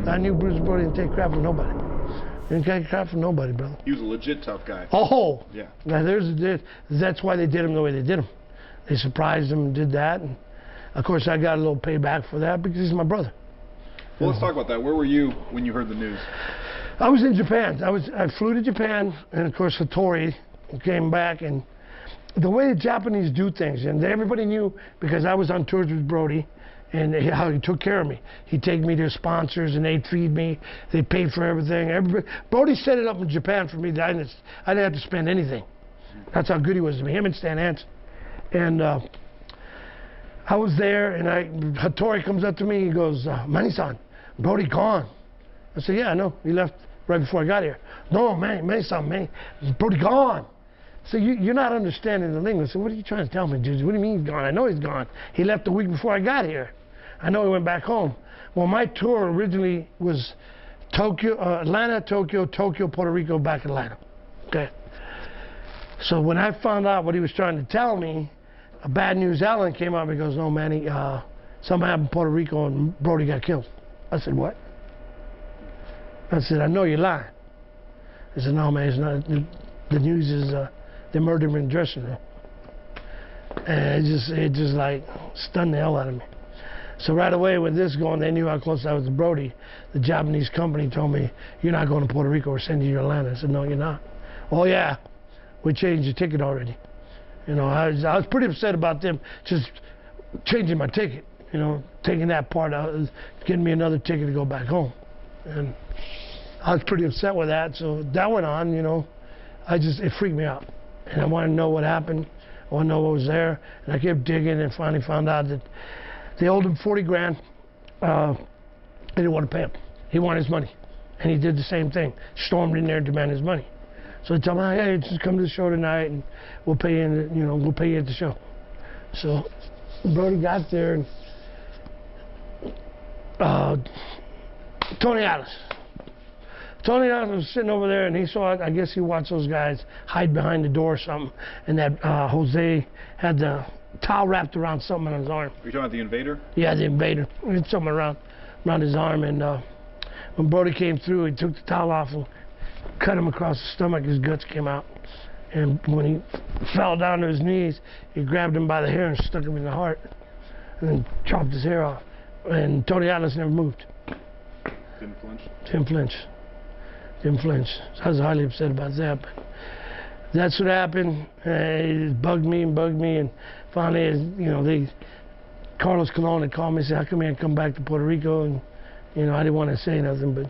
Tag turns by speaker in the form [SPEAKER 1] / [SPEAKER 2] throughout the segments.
[SPEAKER 1] I knew Bruiser Brody didn't take crap from nobody. Didn't take crap from nobody, brother.
[SPEAKER 2] He was a legit tough guy.
[SPEAKER 1] Oh,
[SPEAKER 2] yeah.
[SPEAKER 1] Now that's why they did him the way they did him. They surprised him and did that. And of course, I got a little payback for that because he's my brother.
[SPEAKER 2] Well, let's talk about that. Where were you when you heard the news?
[SPEAKER 1] I was in Japan. I flew to Japan, and of course, Hattori came back. And the way the Japanese do things, and everybody knew because I was on tours with Brody, and how he took care of me. He'd take me to sponsors, and they'd feed me. They paid for everything. Brody set it up in Japan for me. I didn't have to spend anything. That's how good he was to me. Him and Stan Hansen. And I was there, and Hattori comes up to me. He goes, Manny-san, Brody gone. I said, yeah, I know. He left right before I got here. No, Manny-san, Brody gone. So you're not understanding the lingo. So what are you trying to tell me, dude? What do you mean he's gone? I know he's gone. He left a week before I got here. I know he went back home. Well, my tour originally was Atlanta, Tokyo, Puerto Rico, back Atlanta. Okay. So when I found out what he was trying to tell me, a bad news Alan came up and goes, no, Manny, something happened in Puerto Rico and Brody got killed. I said, what? I said, I know you're lying. He said, no, man, it's not. The news is they murdered him in the dressing room. And it just like stunned the hell out of me. So right away with this going, they knew how close I was to Brody. The Japanese company told me, you're not going to Puerto Rico, we're sending you to Atlanta. I said, no, you're not. Oh yeah, we changed your ticket already. You know, I was pretty upset about them just changing my ticket, you know, taking that part out, getting me another ticket to go back home. And I was pretty upset with that, so that went on, you know. It freaked me out. And I wanted to know what happened. I wanted to know what was there. And I kept digging and finally found out that they owed him 40 grand. They didn't want to pay him. He wanted his money. And he did the same thing. Stormed in there and demanded his money. So they told me, hey, just come to the show tonight and we'll pay you, we'll pay you at the show. So Brody got there and Tony Atlas was sitting over there and he saw it. I guess he watched those guys hide behind the door or something. And that Jose had the towel wrapped around something on his arm.
[SPEAKER 2] Are you talking about the Invader?
[SPEAKER 1] Yeah, the Invader. He had something around his arm. And when Brody came through, he took the towel off and cut him across the stomach. His guts came out. And when he fell down to his knees, he grabbed him by the hair and stuck him in the heart. And then chopped his hair off. And Tony Atlas never moved.
[SPEAKER 2] Didn't flinch?
[SPEAKER 1] Didn't flinch. So I was highly upset about that. But that's what happened. It bugged me. And finally, Carlos Colon had called me and said, how come you didn't come back to Puerto Rico? And, I didn't want to say nothing, but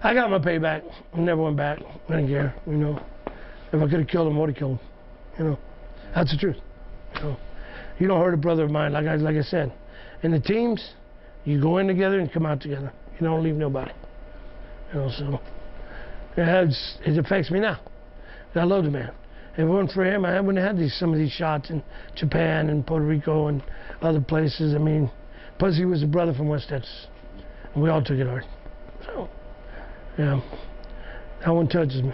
[SPEAKER 1] I got my payback. I never went back. I didn't care, If I could have killed him, I would have killed him, That's the truth, You don't hurt a brother of mine, like I said. In the teams, you go in together and come out together. You don't leave nobody, so it affects me now. I love the man. If it weren't for him, I wouldn't have had some of these shots in Japan and Puerto Rico and other places. Plus he was a brother from West Texas. And we all took it hard. So, yeah, that one touches me.